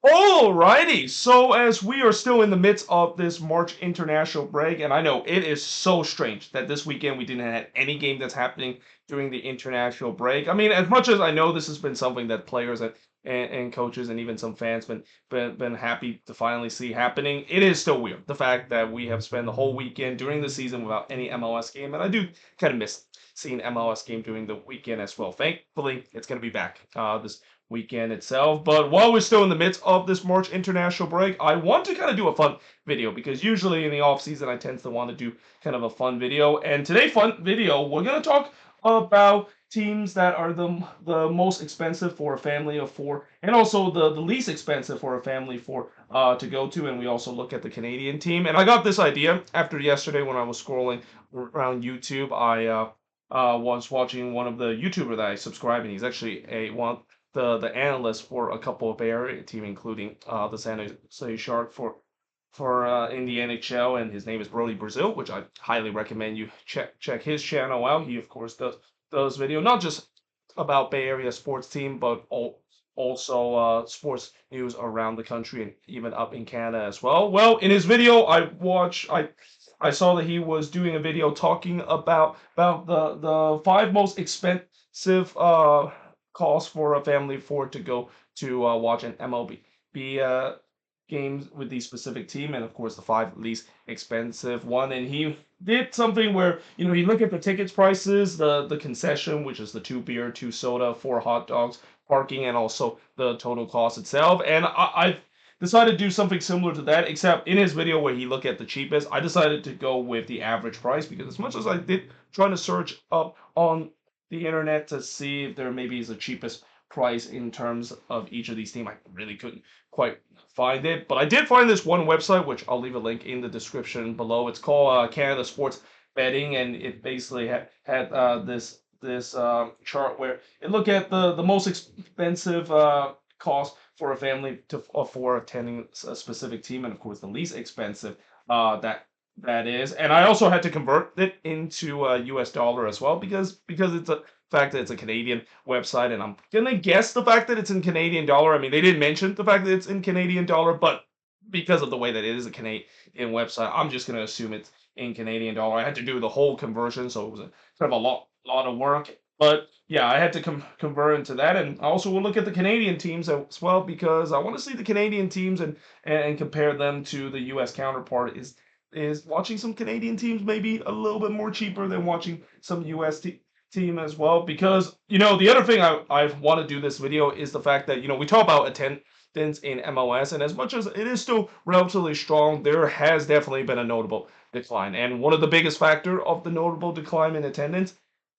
Alrighty, so as we are still in the midst of this March international break, and I know it is so strange that this weekend we didn't have any game that's happening during the international break. I mean, as much as I know this has been something that players and coaches and even some fans been happy to finally see happening, it is still weird the fact that we have spent the whole weekend during the season without any MLS game, and I do kind of miss seeing MLS game during the weekend as well. Thankfully, it's going to be back this weekend itself. But while we're still in the midst of this March international break, I want to kind of do a fun video because usually in the off season I tend to want to do kind of a fun video. And today, fun video, we're gonna talk about teams that are the most expensive for a family of four, and also the least expensive for a family four to go to. And we also look at the Canadian team. And I got this idea after yesterday when I was scrolling around YouTube. I was watching one of the YouTuber that I subscribe, and he's actually a one the analyst for a couple of Bay Area team, including the San Jose Shark for in the NHL, and his name is Brody Brazil, which I highly recommend you check his channel out. He of course does video not just about Bay Area sports team, but also sports news around the country and even up in Canada as well. Well, in his video, I saw that he was doing a video talking about the five most expensive costs for a family of four to go to watch an MLB games with the specific team, and of course the five least expensive one. And he did something where he looked at the tickets prices, the concession, which is the two beer, two soda, four hot dogs, parking, and also the total cost itself. And I've decided to do something similar to that, except in his video where he looked at the cheapest, I decided to go with the average price because as much as I did trying to search up on the internet to see if there maybe is the cheapest price in terms of each of these teams, I really couldn't quite find it. But I did find this one website, which I'll leave a link in the description below. It's called Canada Sports Betting, and it basically had this chart where it looked at the most expensive cost for a family for attending a specific team, and of course the least expensive that is. And I also had to convert it into a US dollar as well because it's a fact that it's a Canadian website, and I'm gonna guess the fact that it's in Canadian dollar. I mean, they didn't mention the fact that it's in Canadian dollar, but because of the way that it is a Canadian website, I'm just gonna assume it's in Canadian dollar. I had to do the whole conversion, so it was kind of a lot of work. But yeah, I had to convert into that, and I also will look at the Canadian teams as well because I want to see the Canadian teams and compare them to the U.S. counterpart. Is watching some Canadian teams maybe a little bit more cheaper than watching some U.S. team as well? Because the other thing I want to do this video is the fact that we talk about attendance in MLS, and as much as it is still relatively strong, there has definitely been a notable decline. And one of the biggest factor of the notable decline in attendance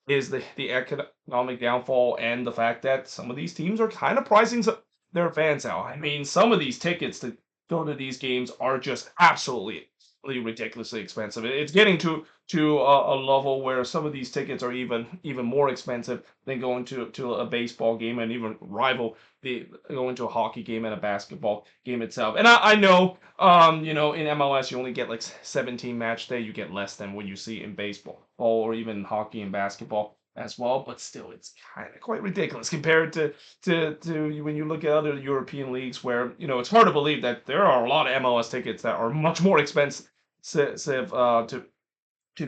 is the economic downfall and the fact that some of these teams are kind of pricing their fans out. I mean, some of these tickets to go to these games are just absolutely ridiculously expensive. It's getting to a level where some of these tickets are even more expensive than going to a baseball game and even rival the going to a hockey game and a basketball game itself. And I know in MLS you only get like 17 match day, you get less than what you see in baseball or even hockey and basketball as well, but still it's kind of quite ridiculous compared to when you look at other European leagues where it's hard to believe that there are a lot of MLS tickets that are much more expensive to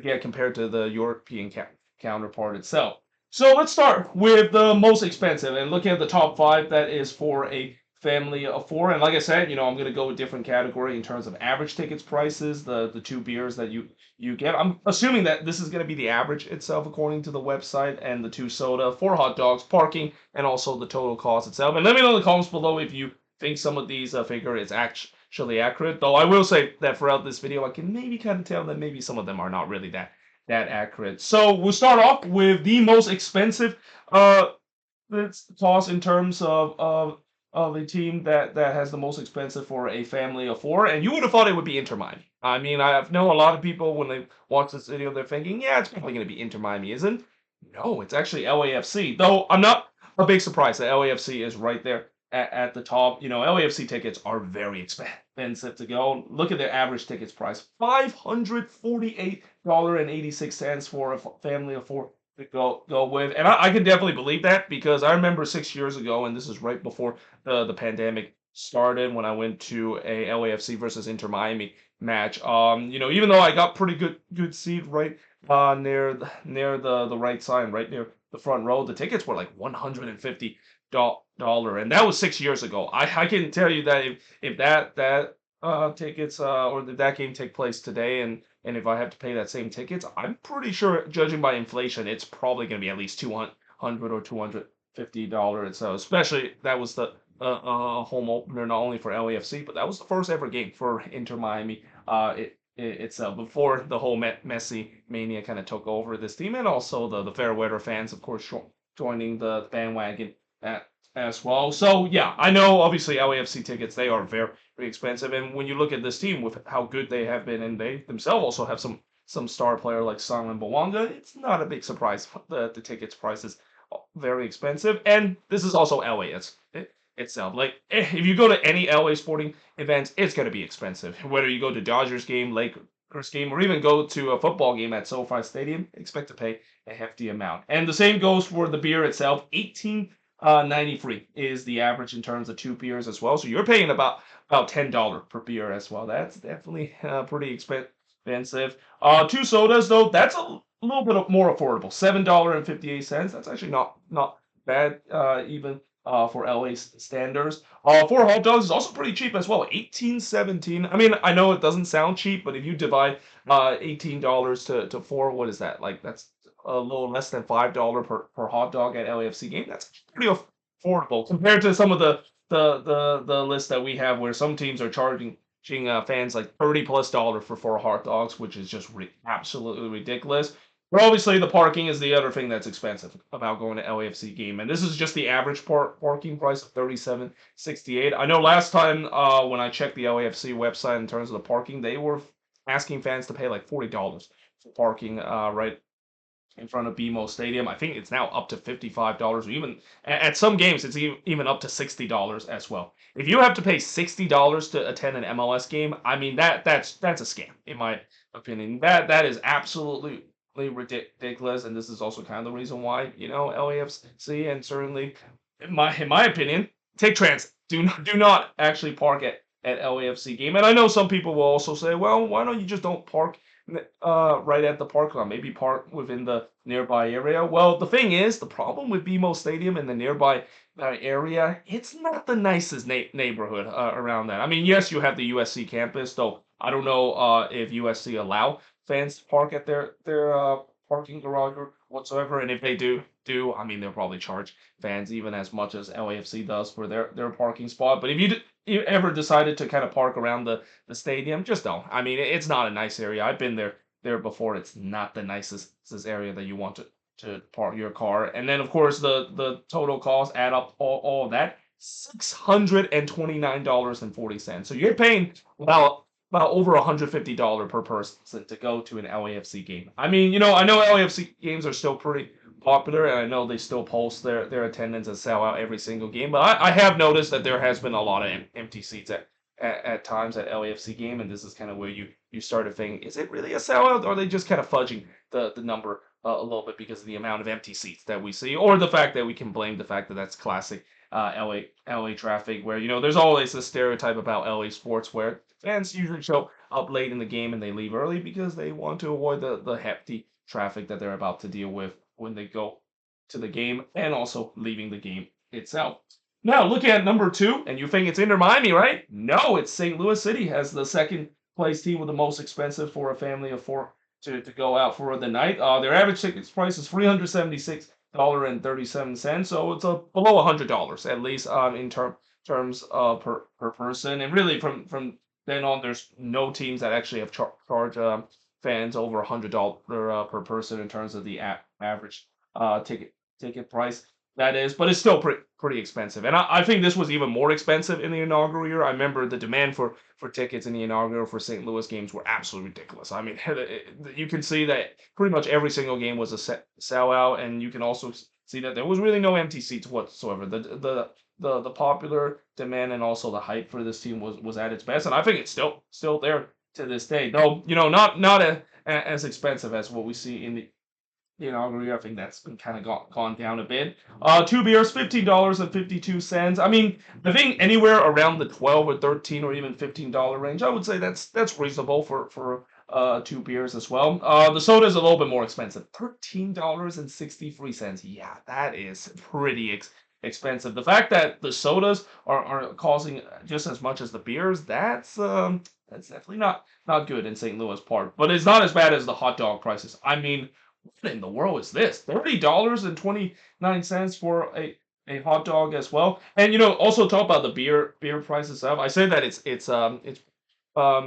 get compared to the European counterpart itself. So let's start with the most expensive and looking at the top five. That is for a family of four, and like I said, I'm going to go with different category in terms of average tickets prices. The two beers that you get. I'm assuming that this is going to be the average itself according to the website, and the two soda, four hot dogs, parking, and also the total cost itself. And let me know in the comments below if you think some of these figure is actually accurate. Though I will say that throughout this video, I can maybe kind of tell that maybe some of them are not really that accurate. So we'll start off with the most expensive cost in terms of a team that has the most expensive for a family of four, and you would have thought it would be Inter Miami. I mean, I know a lot of people when they watch this video, they're thinking, yeah, it's probably going to be Inter Miami, isn't? No, it's actually LAFC. Though I'm not a big surprise that LAFC is right there at the top. LAFC tickets are very expensive to go. Look at their average tickets price, $548.86 for a family of four to go with. And I can definitely believe that because I remember 6 years ago, and this is right before the pandemic started when I went to a LAFC versus Inter Miami match. Even though I got pretty good seat right near the right side, right near the front row, the tickets were like $150, and that was 6 years ago. I can tell you that if that tickets or did that game take place today, and if I have to pay that same tickets, I'm pretty sure, judging by inflation, it's probably going to be at least 200 or $250. So especially that was the home opener not only for LAFC, but that was the first ever game for Inter Miami. It's before the whole Messi mania kind of took over this team, and also the fair weather fans, of course, joining the bandwagon at, as well. So yeah, I know obviously LAFC tickets, they are very expensive, and when you look at this team with how good they have been, and they themselves also have some star player like Simon Bawanga, it's not a big surprise that the tickets prices very expensive. And this is also LA. Itself. Like, if you go to any LA sporting events, it's going to be expensive. Whether you go to Dodgers game, Lakers game, or even go to a football game at SoFi Stadium, expect to pay a hefty amount. And the same goes for the beer itself. 18.93 is the average in terms of two beers as well. So you're paying about $10 per beer as well. That's definitely pretty expensive. Two sodas though, that's a little bit more affordable. $7.58. That's actually not bad, even for LA standards. Four hot dogs is also pretty cheap as well. 18.17. I mean, I know it doesn't sound cheap, but if you divide $18 to four, what is that? Like, that's a little less than $5 per hot dog at LAFC game. That's pretty affordable compared to some of the list that we have, where some teams are charging fans like $30+ for four hot dogs, which is just absolutely ridiculous. But obviously, the parking is the other thing that's expensive about going to LAFC game, and this is just the average parking price of 37.68. I know last time when I checked the LAFC website in terms of the parking, they were asking fans to pay like $40 for parking right in front of BMO Stadium. I think it's now up to $55, or even at some games it's even up to $60 as well. If you have to pay $60 to attend an MLS game, I mean that's a scam in my opinion. That is absolutely ridiculous, and this is also kind of the reason why LAFC, and certainly in my opinion, take transit. Do not actually park at LAFC game. And I know some people will also say, well, why don't you just don't park right at the park lot, maybe park within the nearby area. Well, the thing is, the problem with BMO Stadium and the nearby area, it's not the nicest neighborhood around that. I mean, yes, you have the USC campus, though I don't know if USC allow fans to park at their parking garage or whatsoever, and if they do, I mean, they'll probably charge fans even as much as LAFC does for their parking spot. But if you ever decided to kind of park around the stadium, just don't. I mean, it's not a nice area. I've been there before. It's not the nicest area that you want to park your car. And then of course the total cost add up all of that, $629.40. So you're paying about over $150 per person to go to an LAFC game. I mean, I know LAFC games are still pretty popular, and I know they still post their attendance and sell out every single game. But I have noticed that there has been a lot of empty seats at times at LAFC game, and this is kind of where you start to think, is it really a sellout, or are they just kind of fudging the number a little bit because of the amount of empty seats that we see, or the fact that we can blame the fact that that's classic LA traffic, where there's always this stereotype about LA sports where fans usually show up late in the game and they leave early because they want to avoid the hefty traffic that they're about to deal with when they go to the game, and also leaving the game itself. Now, looking at number two, and you think it's Inter Miami, right? No, it's St. Louis City has the second place team with the most expensive for a family of four to go out for the night. Their average ticket price is $376.37, so it's below $100 at least in terms of per person. And really, from then on, there's no teams that actually have charge fans over $100 per person in terms of the average ticket price. That is, but it's still pretty expensive. And I think this was even more expensive in the inaugural year. I remember the demand for tickets in the inaugural for St. Louis games were absolutely ridiculous. I mean, you can see that pretty much every single game was a sellout, and you can also see that there was really no empty seats whatsoever. The popular demand and also the hype for this team was at its best, and I think it's still there to this day. Though not as expensive as what we see in I think that's been kind of gone down a bit. Two beers, $15.52. I mean, I think anywhere around the 12 or 13 or even $15 range, I would say that's reasonable for two beers as well. The soda is a little bit more expensive, $13.63. Yeah, that is pretty expensive. The fact that the sodas are costing just as much as the beers, that's definitely not good in St. Louis Park. But it's not as bad as the hot dog prices. I mean, what in the world is this? $30.29 for a hot dog as well. And also talk about the beer prices stuff. I say that it's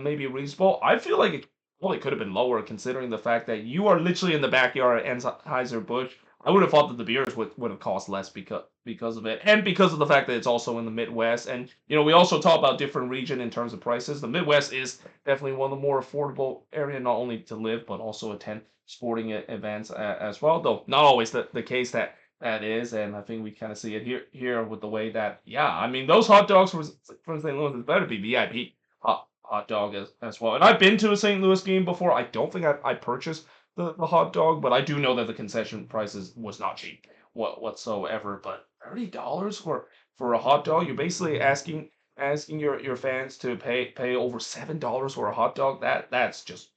maybe reasonable. I feel like it probably could have been lower considering the fact that you are literally in the backyard at Anheuser-Busch. I would have thought that the beers would have cost less because of it, and because of the fact that it's also in the Midwest. And we also talk about different region in terms of prices. The Midwest is definitely one of the more affordable area, not only to live but also attend sporting events as well. Though not always the case that is, and I think we kind of see it here with the way that I mean those hot dogs from St. Louis better be VIP hot dog as well. And I've been to a St. Louis game before. I don't think I purchased the hot dog, but I do know that the concession prices was not cheap whatsoever. But $30 for a hot dog, you're basically asking your fans to pay over $7 for a hot dog. It's just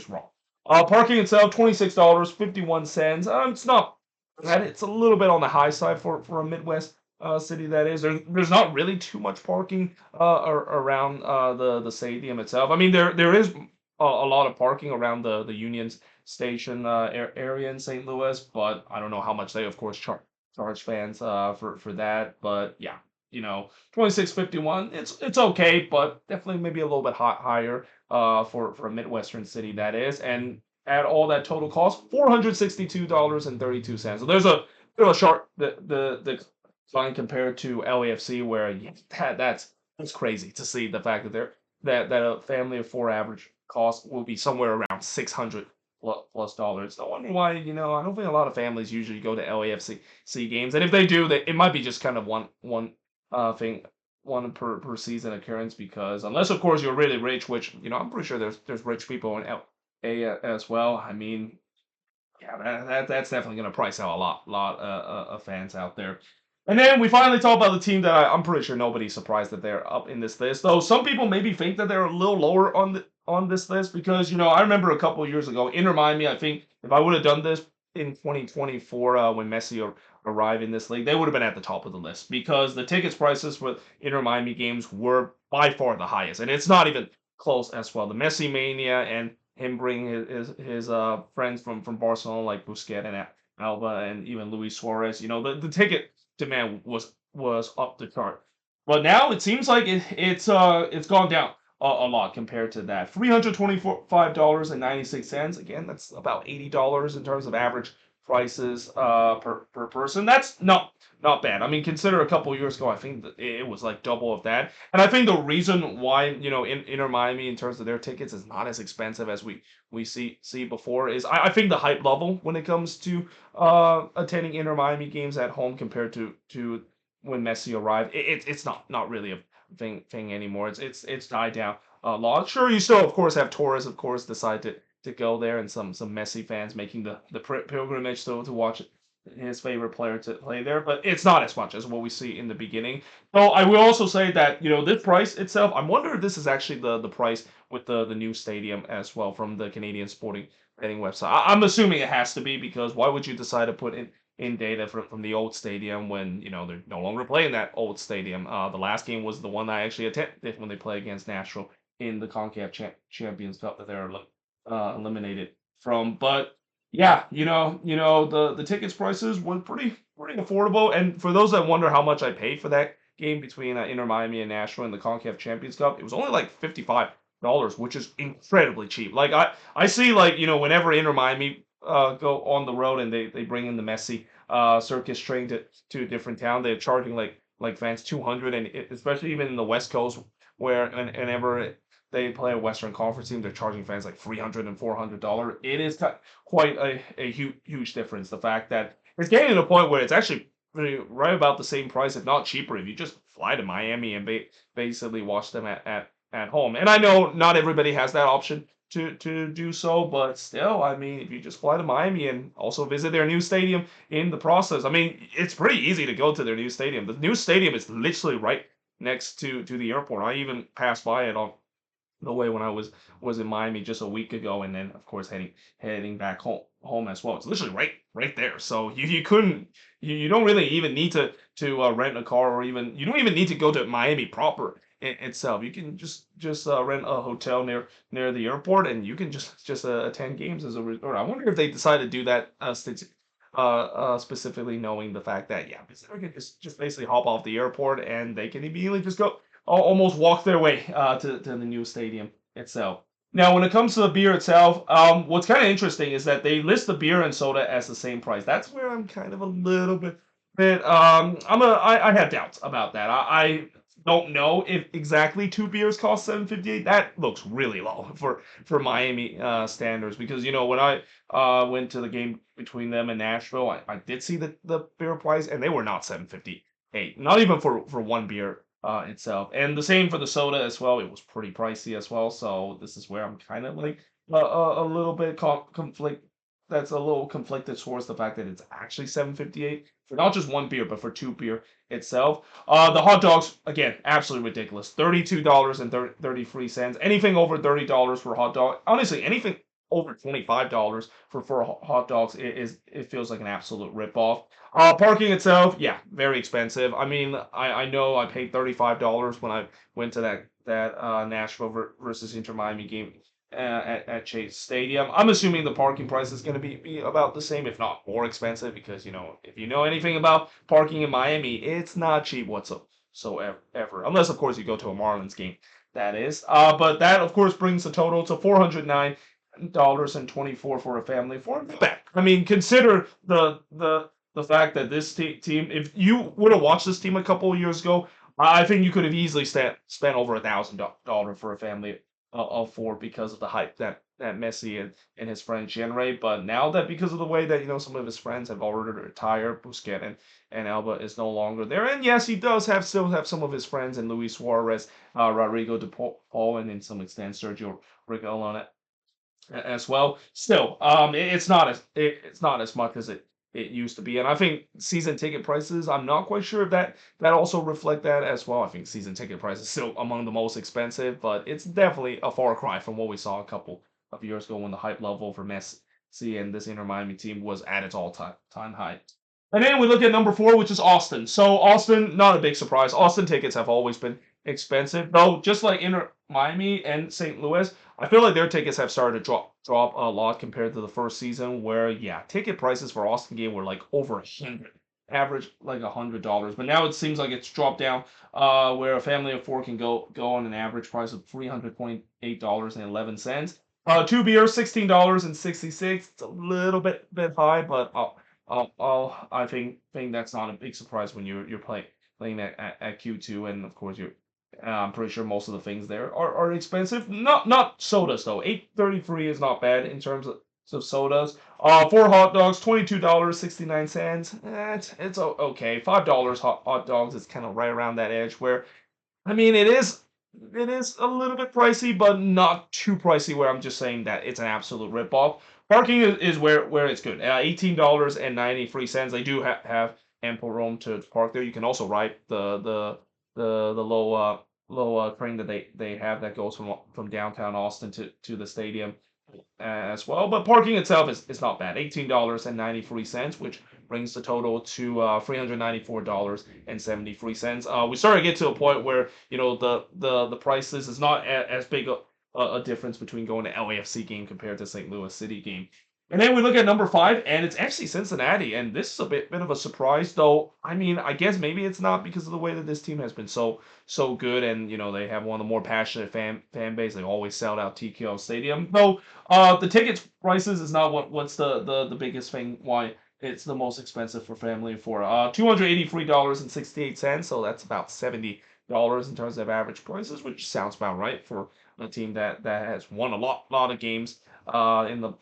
wrong. Parking itself, $26.51. It's not bad. It's a little bit on the high side for a Midwest city that is. There's not really too much parking around the stadium itself. I mean, there is a lot of parking around the Union Station area in St. Louis, but I don't know how much they, of course, charge fans for that. But yeah, 26.51. It's okay, but definitely maybe a little bit higher for a Midwestern city that is. And at all that total cost, $462.32. So there's a bit of a sharp the decline compared to LAFC, where that's crazy to see the fact that that a family of four average cost will be somewhere around 600 plus dollars. No wonder why, I don't think a lot of families usually go to LAFC games, and if they do, it might be just kind of one thing, one per season occurrence, because unless of course you're really rich, which I'm pretty sure there's rich people in LA as well. I mean, yeah, that's definitely going to price out a lot of fans out there. And then we finally talk about the team that I'm pretty sure nobody's surprised that they're up in this list. Though some people maybe think that they're a little lower on this list because I remember a couple of years ago, Inter Miami. I think if I would have done this in 2024 when Messi arrived in this league, they would have been at the top of the list because the tickets prices for Inter Miami games were by far the highest, and it's not even close as well. The Messi mania and him bringing his friends from Barcelona like Busquets and Alba and even Luis Suarez. The ticket demand was up the chart. But now it seems like it's gone down a lot compared to that. $325.96. Again, that's about $80 in terms of average prices per person. That's not bad. I mean, consider a couple of years ago, I think that it was like double of that. And I think the reason why Inter Miami in terms of their tickets is not as expensive as we see before is I think the hype level when it comes to attending Inter Miami games at home compared to when Messi arrived, it's not really a thing anymore. It's died down a lot. Sure, you still of course have tourists, of course, decide to go there, and some Messi fans making the pilgrimage to watch his favorite player to play there, but it's not as much as what we see in the beginning. So I will also say that this price itself, I'm wondering if this is actually the price with the new stadium as well from the Canadian Sporting Betting website. I'm assuming it has to be, because why would you decide to put in data from the old stadium when they're no longer playing that old stadium? The last game was the one I actually attended when they play against Nashville in the CONCACAF Champions Cup that they're eliminated from. But yeah, the tickets prices were pretty affordable. And for those that wonder how much I paid for that game between Inter Miami and Nashville in the CONCACAF Champions Cup, it was only like $55, which is incredibly cheap. Like I see, like whenever Inter Miami go on the road and they bring in the Messi circus train to a different town, they're charging like fans 200, and especially even in the West Coast where whenever they play a Western Conference team, they're charging fans like $300 and $400. It is quite a huge difference. The fact that it's getting to the point where it's actually right about the same price, if not cheaper, if you just fly to Miami and basically watch them at at home. And I know not everybody has that option to do so, but still, I mean, if you just fly to Miami and also visit their new stadium in the process, I mean, it's pretty easy to go to their new stadium. The new stadium is literally right next to the airport. I even passed by it on the way when I was in Miami just a week ago, and then of course heading back home as well. It's literally right there. So you couldn't you don't really even need to rent a car, or even you don't even need to go to Miami proper itself. You can just rent a hotel near the airport, and you can just attend games as a resort. I wonder if they decide to do that specifically knowing the fact that yeah, they can just basically hop off the airport and they can immediately just go almost walk their way to the new stadium itself. Now, when it comes to the beer itself, what's kind of interesting is that they list the beer and soda as the same price. That's where I'm kind of a little bit I have doubts about that. I don't know if exactly two beers cost 7.58. That looks really low for Miami standards, because you know when I went to the game between them and Nashville, I did see the beer price, and they were not 7.58. Not even for one beer itself. And the same for the soda as well. It was pretty pricey as well. So this is where I'm kind of like a little bit conflict. That's a little conflicted towards the fact that it's actually 7.58 for not just one beer, but for two beer itself. The hot dogs, again, absolutely ridiculous. $32 and 33 cents. Anything over $30 for a hot dog. Honestly, anything over $25 for hot dogs it feels like an absolute ripoff. Parking itself, yeah, very expensive. I mean, I know I paid $35 when I went to that Nashville versus Inter Miami game at Chase Stadium. I'm assuming the parking price is going to be about the same, if not more expensive, because you know if you know anything about parking in Miami, it's not cheap whatsoever, unless of course you go to a Marlins game. That is, but that of course brings the total to $409.24 for a family for back. I mean, consider the fact that this team, if you would have watched this team a couple of years ago, I think you could have easily spent over $1,000 for a family of four, because of the hype that Messi and his friends generate. But now that, because of the way that you know some of his friends have already retired, Busquets and Alba is no longer there, and yes, he does still have some of his friends in Luis Suarez, Rodrigo de Paul, and in some extent Sergio Reguilon as well. Still, it's not as much as it used to be, and I think season ticket prices. I'm not quite sure if that also reflect that as well. I think season ticket prices still among the most expensive, but it's definitely a far cry from what we saw a couple of years ago when the hype level for Messi and this Inter Miami team was at its all time high. And then we look at number four, which is Austin. So Austin, not a big surprise. Austin tickets have always been expensive, though. Just like Inter Miami and St. Louis, I feel like their tickets have started to drop a lot compared to the first season, where yeah, ticket prices for Austin game were like over 100, average like $100. But now it seems like it's dropped down, where a family of four can go on an average price of $300.8.11. Two beers, $16.66. It's a little bit high, but I think that's not a big surprise when you're playing at Q2, and of course I'm pretty sure most of the things there are expensive. Not sodas though. 8.33 is not bad in terms of sodas. Four hot dogs, $22.69. It's okay. $5 hot dogs is kind of right around that edge where I mean it is a little bit pricey, but not too pricey where I'm just saying that it's an absolute ripoff. Parking is where it's good. $18.93. They do have ample room to park there. You can also ride the low train that they have that goes from downtown Austin to the stadium as well. But parking itself is not bad. $18.93, which brings the total to $394.73. We started to get to a point where you know the prices is not as big a difference between going to LAFC game compared to St. Louis City game. And then we look at number five, and it's actually Cincinnati, and this is a bit of a surprise, though. I mean, I guess maybe it's not because of the way that this team has been so good, and you know they have one of the more passionate fan base. They always sell out TKO Stadium. Though the tickets prices is not what's the biggest thing why it's the most expensive for family for $283.68. So that's about $70 in terms of average prices, which sounds about right for a team that has won a lot of games in the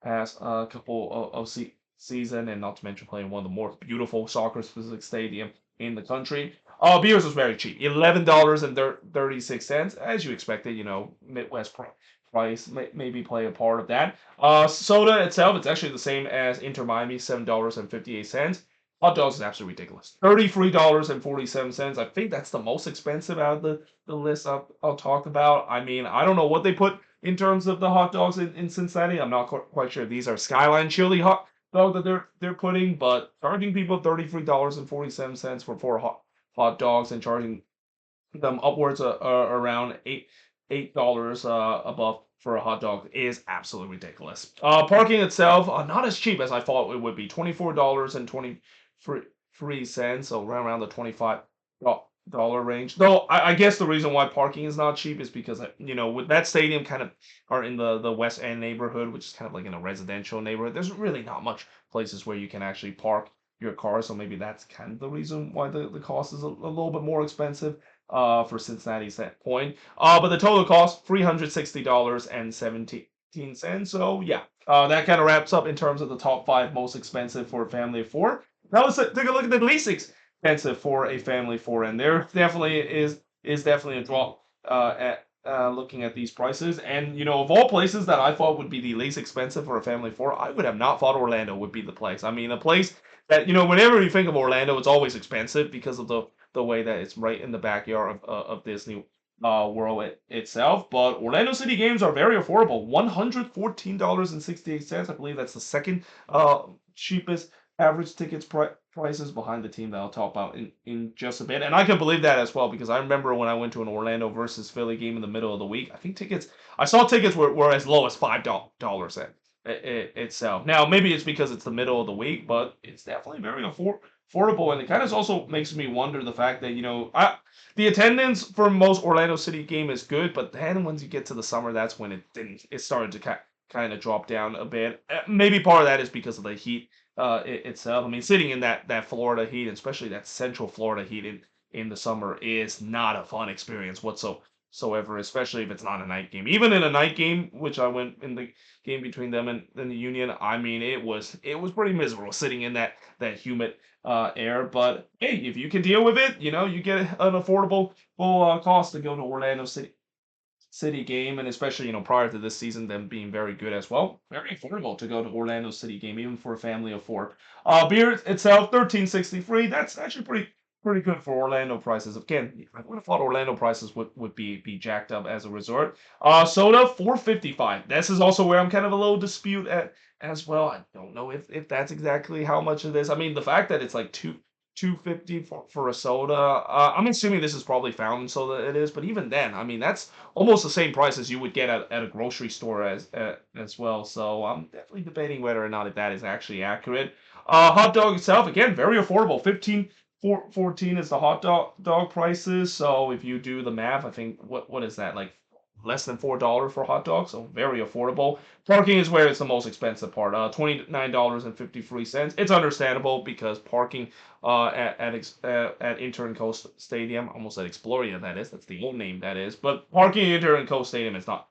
past couple of season, and not to mention playing one of the more beautiful soccer specific stadium in the country. Beers was very cheap, $11.36, as you expected. Midwest price maybe play a part of that. Soda itself, it's actually the same as Inter Miami, $7.58. Hot dogs is absolutely ridiculous. $33.47. I think that's the most expensive out of the list I'll talk about. I mean, I don't know what they put in terms of the hot dogs in Cincinnati. I'm not quite sure if these are Skyline chili hot dog that they're putting, but charging people $33.47 for four hot dogs and charging them upwards around $8 dollars above for a hot dog is absolutely ridiculous. Parking itself, not as cheap as I thought it would be. $24.23, so around the $25 range. Though I guess the reason why parking is not cheap is because with that stadium kind of are in the West End neighborhood, which is kind of like in a residential neighborhood. There's really not much places where you can actually park your car, so maybe that's kind of the reason why the cost is a little bit more expensive for Cincinnati's point. But the total cost $360.17. So yeah, that kind of wraps up in terms of the top five most expensive for a family of four. Now let's take a look at the least expensive for a family of four, and there definitely is definitely a drop at looking at these prices. And of all places that I thought would be the least expensive for a family of four, I would have not thought Orlando would be the place. I mean, a place that whenever you think of Orlando, it's always expensive because of the way that it's right in the backyard of Disney World itself. But Orlando City games are very affordable, $114.68. I believe that's the second cheapest average tickets prices behind the team that I'll talk about in just a bit. And I can believe that as well because I remember when I went to an Orlando versus Philly game in the middle of the week, I saw tickets were as low as $5 itself. Now, maybe it's because it's the middle of the week, but it's definitely very affordable. And it kind of also makes me wonder the fact that, the attendance for most Orlando City game is good, but then once you get to the summer, that's when it started to kind of drop down a bit. Maybe part of that is because of the heat itself. I mean, sitting in that Florida heat, especially that Central Florida heat in the summer, is not a fun experience whatsoever, especially if it's not a night game. Even in a night game, which I went in the game between them and the Union, I mean, it was pretty miserable sitting in that humid air. But hey, if you can deal with it, you get an affordable full cost to go to Orlando City game, and especially prior to this season, them being very good as well. Very affordable to go to Orlando City game, even for a family of four. Beer itself, 13.63. That's actually pretty good for Orlando prices. Again, I would have thought Orlando prices would be jacked up as a resort. Soda, 4.55. This is also where I'm kind of a little dispute at as well. I don't know if that's exactly how much it is. I mean, the fact that it's like 250 for a soda. I'm assuming this is probably fountain soda it is, but even then, I mean that's almost the same price as you would get at a grocery store as well. So I'm definitely debating whether or not if that is actually accurate. Hot dog itself, again, very affordable. 14 is the hot dog prices. So if you do the math, I think what is that, like less than $4 for a hot dog, so very affordable. Parking is where it's the most expensive part. $29.53. It's understandable because parking at Inter and Coast Stadium, almost at Exploria, that is. That's the old name, that is. But parking at Inter and Coast Stadium is not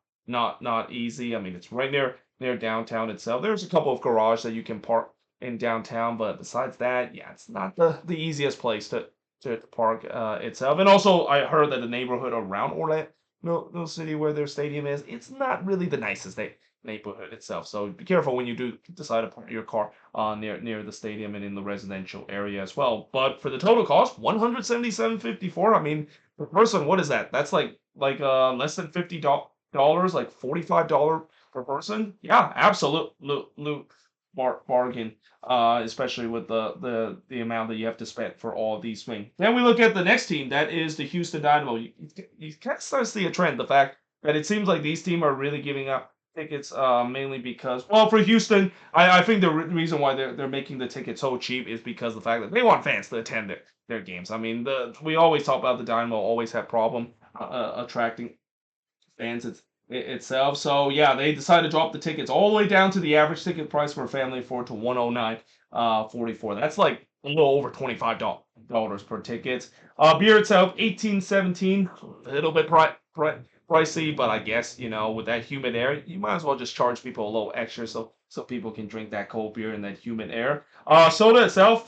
easy. I mean, it's right near downtown itself. There's a couple of garages that you can park in downtown, but besides that, yeah, it's not the easiest place to park itself. And also, I heard that the neighborhood around Orlando City, where their stadium is, it's not really the nicest neighborhood itself. So be careful when you do decide to park your car near the stadium and in the residential area as well. But for the total cost, 177.54. I mean, per person, what is that? That's like less than $50, like $45 per person. Yeah, absolute bargain, especially with the amount that you have to spend for all of these swings. Then we look at the next team, that is the Houston Dynamo. You kind of start to see a trend, the fact that it seems like these teams are really giving up tickets mainly because, well, for Houston, I think the reason why they're making the tickets so cheap is because the fact that they want fans to attend their games. I mean, we always talk about the Dynamo always have problem attracting fans itself. So yeah, they decided to drop the tickets all the way down to the average ticket price for a family of four to 109.44. That's like a little over $25 per ticket. Beer itself, 18.17, a little bit pricey, but I guess with that humid air, you might as well just charge people a little extra so people can drink that cold beer in that humid air. Soda itself,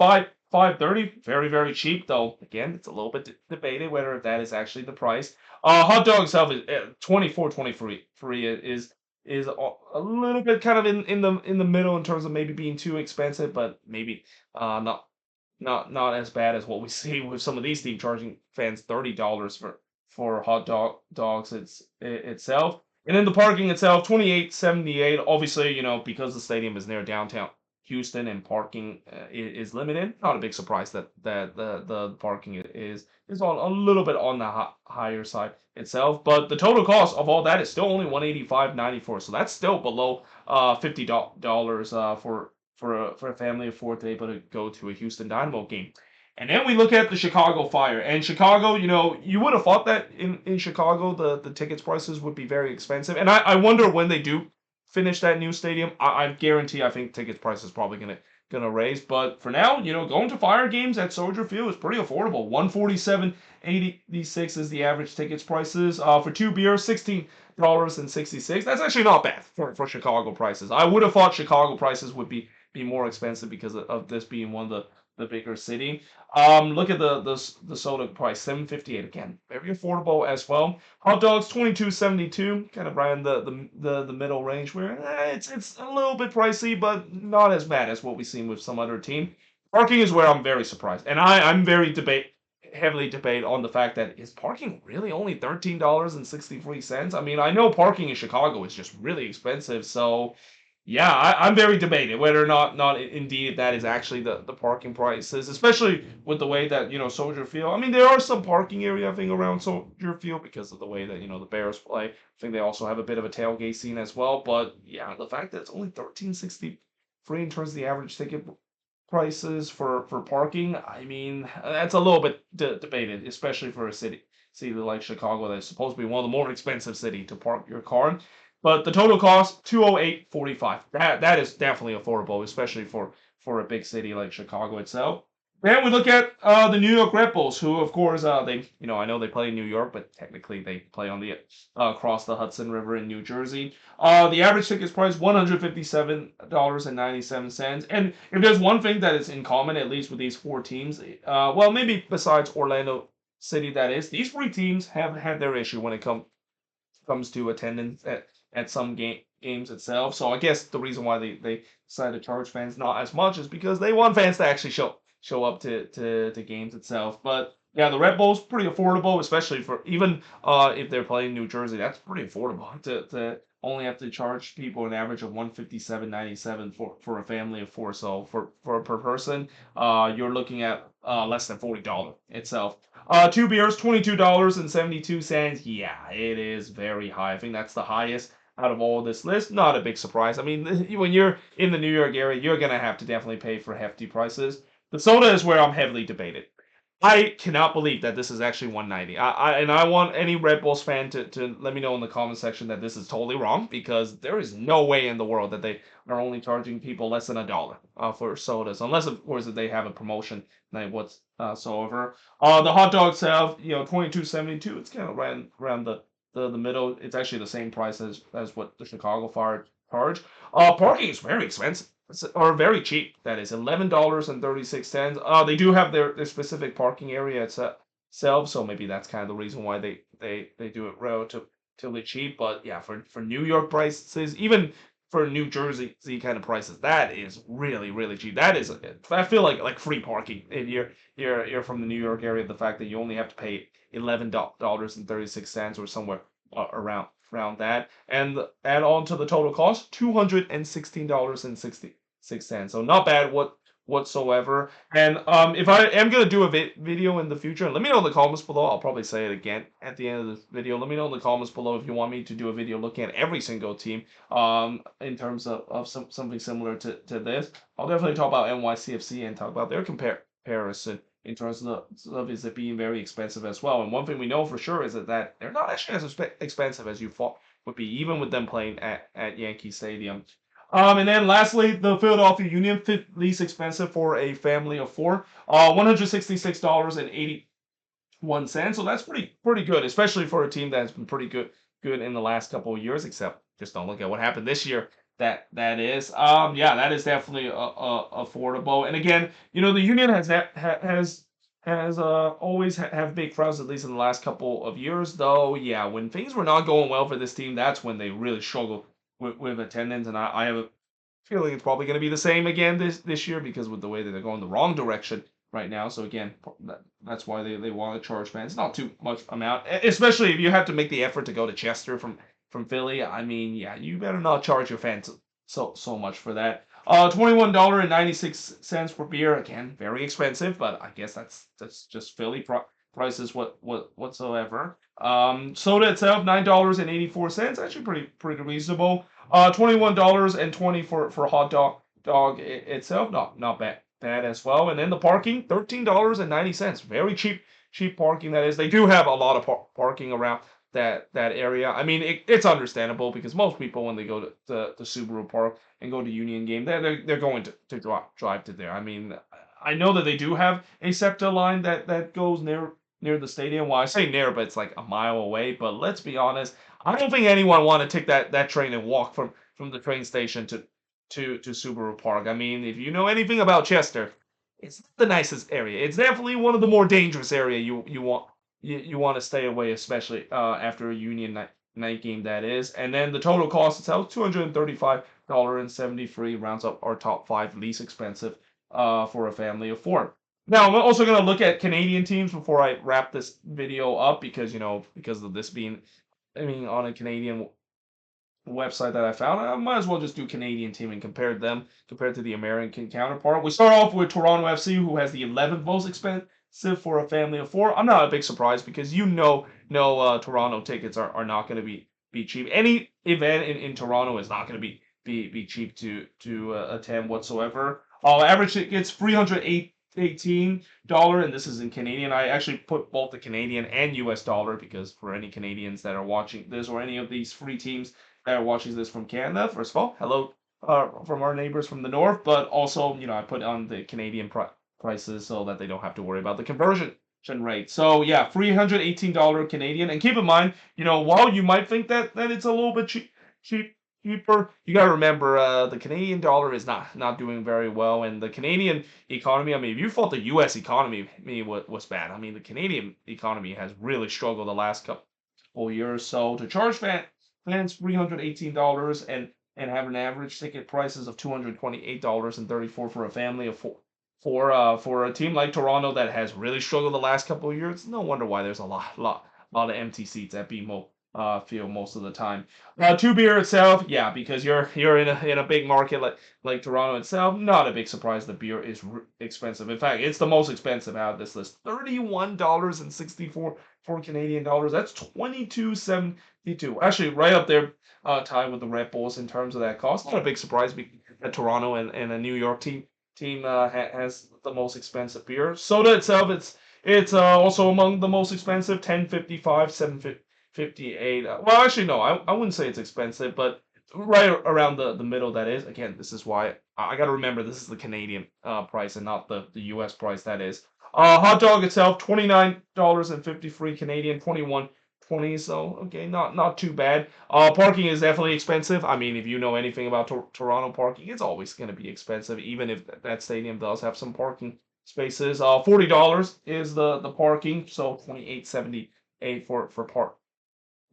530, very, very cheap, though. Again, it's a little bit debated whether that is actually the price. Hot dog itself is 24, 23 free is a little bit kind of in the middle in terms of maybe being too expensive, but maybe not as bad as what we see with some of these teams charging fans $30 for dogs itself. And then the parking itself, 28.78. Obviously, because the stadium is near downtown Houston and parking is limited. Not a big surprise that the parking is on a little bit on the higher side itself. But the total cost of all that is still only 185.94. So that's still below $50 for a family of four to be able to go to a Houston Dynamo game. And then we look at the Chicago Fire. And Chicago, you would have thought that in Chicago the tickets prices would be very expensive. And I wonder when they do finish that new stadium, I guarantee I think ticket prices probably gonna raise. But for now, going to Fire games at Soldier Field is pretty affordable. 147.86 is the average tickets prices. For two beers, $16.66. That's actually not bad for Chicago prices. I would have thought Chicago prices would be more expensive because of this being one of the bigger city. Look at the soda price, 7.58 again, very affordable as well. Hot dogs, 22.72, kind of right in the middle range where it's a little bit pricey, but not as bad as what we've seen with some other team. Parking is where I'm very surprised, and I'm very heavily debate on the fact that is parking really only $13.63? I mean, I know parking in Chicago is just really expensive, so yeah, I'm very debated whether or not indeed that is actually the parking prices, especially with the way that Soldier Field. I mean, there are some parking area I think around Soldier Field because of the way that the Bears play. I think they also have a bit of a tailgate scene as well. But yeah, the fact that it's only 13.60 free in terms of the average ticket prices for parking, I mean, that's a little bit debated, especially for a city like Chicago that's supposed to be one of the more expensive city to park your car in. But the total cost 208.45. That is definitely affordable, especially for a big city like Chicago itself. Then we look at the New York Red Bulls, who of course they I know they play in New York, but technically they play on the across the Hudson River in New Jersey. The average ticket price $157.97. And if there's one thing that is in common, at least with these four teams, well maybe besides Orlando City, that is these three teams have had their issue when it comes to attendance at some games itself. So I guess the reason why they decided to charge fans not as much is because they want fans to actually show up to games itself. But yeah, the Red Bull's pretty affordable, especially for even if they're playing New Jersey. That's pretty affordable to only have to charge people an average of 157.97 for a family of four. So for per person, you're looking at less than $40 itself. Two beers, $22.72. Yeah, it is very high. I think that's the highest out of all this list. Not a big surprise. I mean, when you're in the New York area, you're gonna have to definitely pay for hefty prices. The soda is where I'm heavily debated. I cannot believe that this is actually 190. I want any Red Bulls fan to let me know in the comment section that this is totally wrong because there is no way in the world that they are only charging people less than $1 for sodas, unless of course if they have a promotion like whatsoever. The hot dog itself, 22.72. It's kind of right around the middle. It's actually the same price as what the Chicago Fire charge. Parking is very expensive or very cheap. That is $11.36. They do have their specific parking area itself, so maybe that's kind of the reason why they do it relatively cheap. But yeah, for New York prices, even for New Jersey kind of prices, that is really cheap. That is, I feel like free parking if you're from the New York area. The fact that you only have to pay $11.36 or somewhere around that, and add on to the total cost $216.66. So not bad whatsoever. And if I am gonna do a video in the future, let me know in the comments below. I'll probably say it again at the end of this video. Let me know in the comments below if you want me to do a video looking at every single team in terms of something similar to this. I'll definitely talk about NYCFC and talk about their comparison in terms of is it being very expensive as well. And one thing we know for sure is that they're not actually as expensive as you thought would be, even with them playing at Yankee Stadium. And then lastly, the Philadelphia Union, fifth least expensive for a family of four, $166.81. So that's pretty good, especially for a team that has been pretty good in the last couple of years. Except just don't look at what happened this year. that is. Yeah, that is definitely affordable. And again, the Union has always have big crowds, at least in the last couple of years. Though, yeah, when things were not going well for this team, that's when they really struggled with attendance. And I have a feeling it's probably going to be the same again this year because with the way that they're going the wrong direction right now. So again, that's why they want to charge fans. Not too much amount, especially if you have to make the effort to go to Chester from Philly. I mean, yeah, you better not charge your fans so much for that. $21.96 for beer. Again, very expensive, but I guess that's just Philly prices whatsoever. Soda itself, $9.84. Actually pretty reasonable. $21.20 for a hot dog itself. Not bad as well. And then the parking, $13.90. Very cheap parking that is. They do have a lot of parking around that area. I mean, it's understandable because most people when they go to Subaru Park and go to Union game, they're going to drive to there. I mean, I know that they do have a SEPTA line that goes near the stadium. Well, I say near, but it's like a mile away. But let's be honest, I don't think anyone want to take that train and walk from the train station to Subaru Park. I mean, if you know anything about Chester, it's not the nicest area. It's definitely one of the more dangerous area you want to stay away, especially after a Union night game that is. And then the total cost itself, $235.73, rounds up our top five least expensive for a family of four. Now, I'm also going to look at Canadian teams before I wrap this video up because, because of this being, I mean, on a Canadian website that I found, I might as well just do Canadian team and compare them compared to the American counterpart. We start off with Toronto FC, who has the 11th most expensive for a family of four. I'm not a big surprise because Toronto tickets are not going to be cheap. Any event in Toronto is not going to be cheap to attend whatsoever. Average tickets $318, and this is in Canadian. I actually put both the Canadian and US dollar because for any Canadians that are watching this or any of these free teams that are watching this from Canada, first of all, hello from our neighbors from the north, but also, I put on the Canadian prices so that they don't have to worry about the conversion rate. So yeah, $318 Canadian. And keep in mind, while you might think that it's a little bit cheaper, you got to remember the Canadian dollar is not doing very well, and the Canadian economy. I mean, if you thought the U.S. economy was bad, I mean the Canadian economy has really struggled the last couple years. So to charge fans $318 and have an average ticket prices of $228.34 for a family of four. For a team like Toronto that has really struggled the last couple of years, no wonder why there's a lot of empty seats at BMO Field most of the time. Two beer itself, yeah, because you're in a big market like Toronto itself, not a big surprise. The beer is expensive. In fact, it's the most expensive out of this list. $31.64 for Canadian dollars. That's 22.72. Actually, right up there, tied with the Red Bulls in terms of that cost. Not a big surprise that Toronto and a New York team has the most expensive beer. Soda itself, it's also among the most expensive, 10.55, 7.58. Well, actually, no, I wouldn't say it's expensive, but right around the middle. That is. Again, this is why I got to remember this is the Canadian price and not the U.S. price. That is. Hot dog itself, $29.53 Canadian, 21.20. So okay, not too bad. Parking is definitely expensive. I mean, if you know anything about Toronto parking, it's always going to be expensive, even if that stadium does have some parking spaces. $40 is the parking, so 28.78 for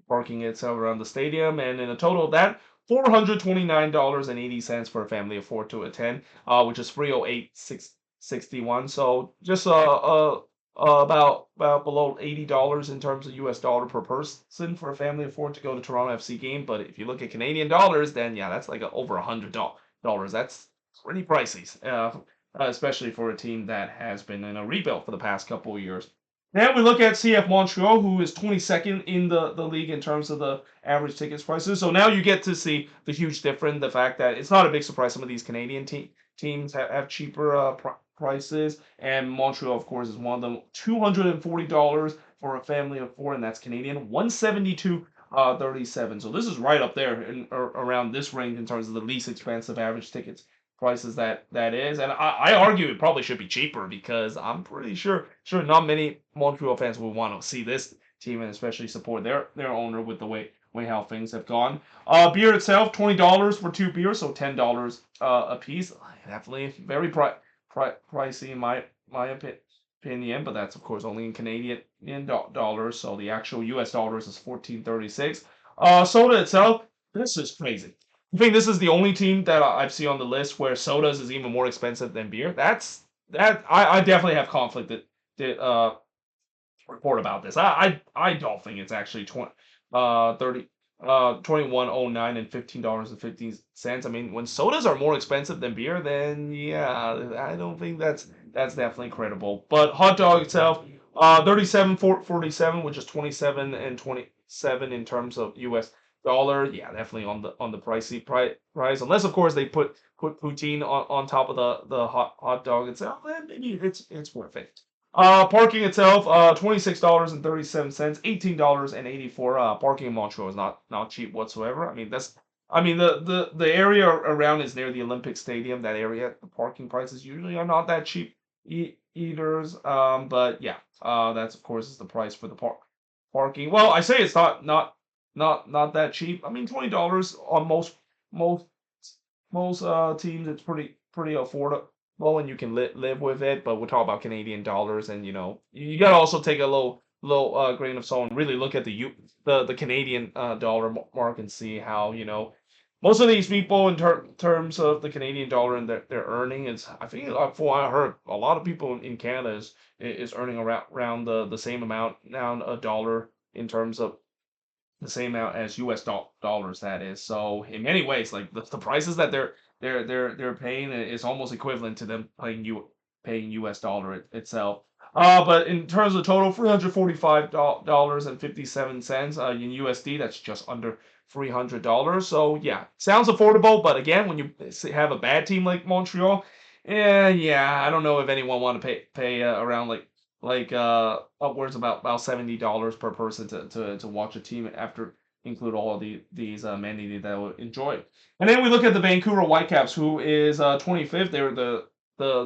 parking itself around the stadium, and in a total of that, $429.80 for a family of four to attend, which is 308.61. So just about below $80 in terms of US dollar per person for a family of four to go to Toronto FC game. But if you look at Canadian dollars, then yeah, that's like over $100. That's pretty pricey, especially for a team that has been in a rebuild for the past couple of years. Then we look at CF Montreal, who is 22nd in the league in terms of the average tickets prices. So now you get to see the huge difference, the fact that it's not a big surprise some of these Canadian teams have cheaper prices, and Montreal, of course, is one of them. $240 for a family of four, and that's Canadian. 172.37. So this is right up there in around this range in terms of the least expensive average tickets prices that is, and I argue it probably should be cheaper because I'm pretty sure not many Montreal fans will want to see this team and especially support their owner with the way way how things have gone. Beer itself, $20 for 2 beers, so $10 a piece. Definitely very pricey in my opinion, but that's of course only in Canadian dollars. So the actual U.S. dollars is 14.36. Soda itself, this is crazy. I think this is the only team that I've seen on the list where sodas is even more expensive than beer. I definitely have conflict that report about this. I don't think it's actually 30 21.09 and $15.15. I mean, when sodas are more expensive than beer, then yeah, I don't think that's definitely credible. But hot dog itself, 37.47, which is 27 and 27 in terms of US dollar. Yeah, definitely on the pricey price. Unless of course they put poutine on top of the hot dog itself, then maybe it's worth it. Parking itself, $26.37, $18.84. Parking in Montreal is not cheap whatsoever. I mean the area around is near the Olympic Stadium. That area, the parking prices usually are not that cheap either. But yeah, that's of course is the price for the parking. Well, I say it's not that cheap. I mean, $20 on most most teams, it's pretty affordable and you can live with it. But we're talking about Canadian dollars, and you gotta also take a low grain of salt and really look at the Canadian dollar mark and see how most of these people in terms of the Canadian dollar and their earning is. I think from what I heard, a lot of people in Canada is earning around the same amount now a dollar in terms of the same amount as U.S. dollars. That is, so in many ways, like the prices that they're paying is almost equivalent to them paying U.S. dollar itself. But in terms of total, $345.57 in USD. That's just under $300. So yeah, sounds affordable. But again, when you have a bad team like Montreal, yeah, I don't know if anyone want to pay around upwards about $70 per person to watch a team after include all of these amenities that will enjoy. And then we look at the Vancouver Whitecaps, who is 25th. They're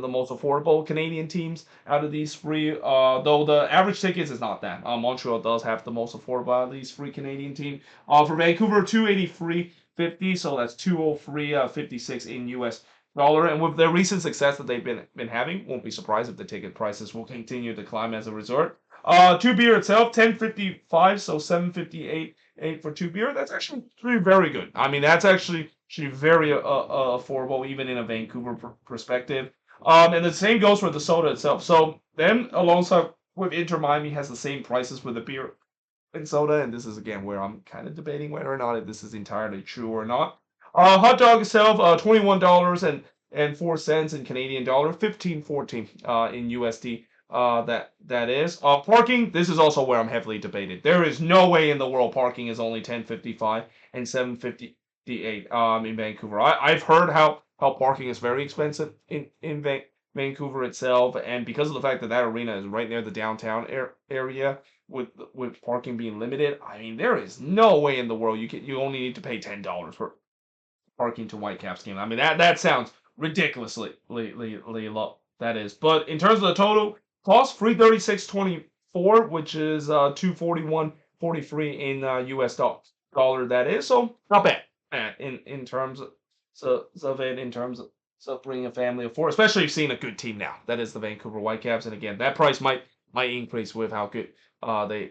the most affordable Canadian teams out of these three. Though the average tickets is not that. Montreal does have the most affordable out of these three Canadian teams. For Vancouver, 283.50, so that's 203.56 in US dollar. And with the recent success that they've been having, won't be surprised if the ticket prices will continue to climb as a result. 2 beer itself, 10.55, so 7.58 for 2 beer. That's actually very good. I mean, that's actually very affordable, even in a Vancouver perspective. And the same goes for the soda itself. So them alongside with Inter Miami has the same prices with the beer and soda, and this is again where I'm kind of debating whether or not if this is entirely true or not. Hot dog itself, $21.04 in Canadian dollar, 15.14 in USD. That is. Parking. This is also where I'm heavily debated. There is no way in the world parking is only 10.55 and 7.58 in Vancouver. I've heard how parking is very expensive in Vancouver itself, and because of the fact that that arena is right near the downtown area, with parking being limited, I mean there is no way in the world you only need to pay $10 for parking to Whitecaps game. I mean that sounds ridiculously low. That is, but in terms of the total cost, 336.24, which is 241.43 in US dollar. That is, so not bad in terms of it in terms of. So bringing a family of four, especially if seeing a good team now. That is the Vancouver Whitecaps, and again, that price might increase with how good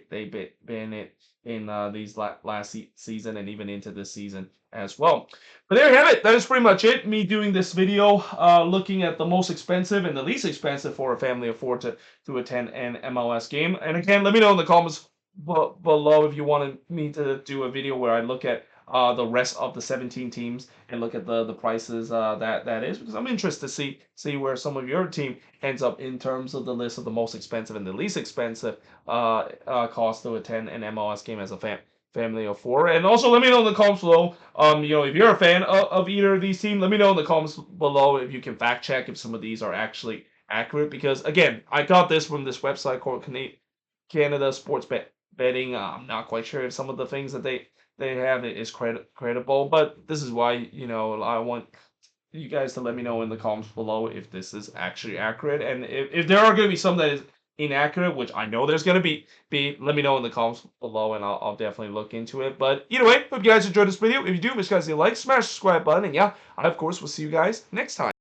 they've been in these last season and even into this season as well. But there you have it. That is pretty much it. Me doing this video, looking at the most expensive and the least expensive for a family of four to attend an MLS game. And again, let me know in the comments below if you wanted me to do a video where I look at the rest of the 17 teams and look at the prices that is, because I'm interested to see where some of your team ends up in terms of the list of the most expensive and the least expensive cost to attend an MLS game as a family of four. And also let me know in the comments below, if you're a fan of either of these teams. Let me know in the comments below if you can fact check if some of these are actually accurate, because again, I got this from this website called Canada Sports Betting. I'm not quite sure if some of the things that they have it is credible, but this is why I want you guys to let me know in the comments below if this is actually accurate, and if there are going to be some that inaccurate, which I know there's going to be, let me know in the comments below, and I'll definitely look into it. But either way, hope you guys enjoyed this video. If you do, make sure you guys leave a like, smash the subscribe button, and yeah, I, of course, will see you guys next time.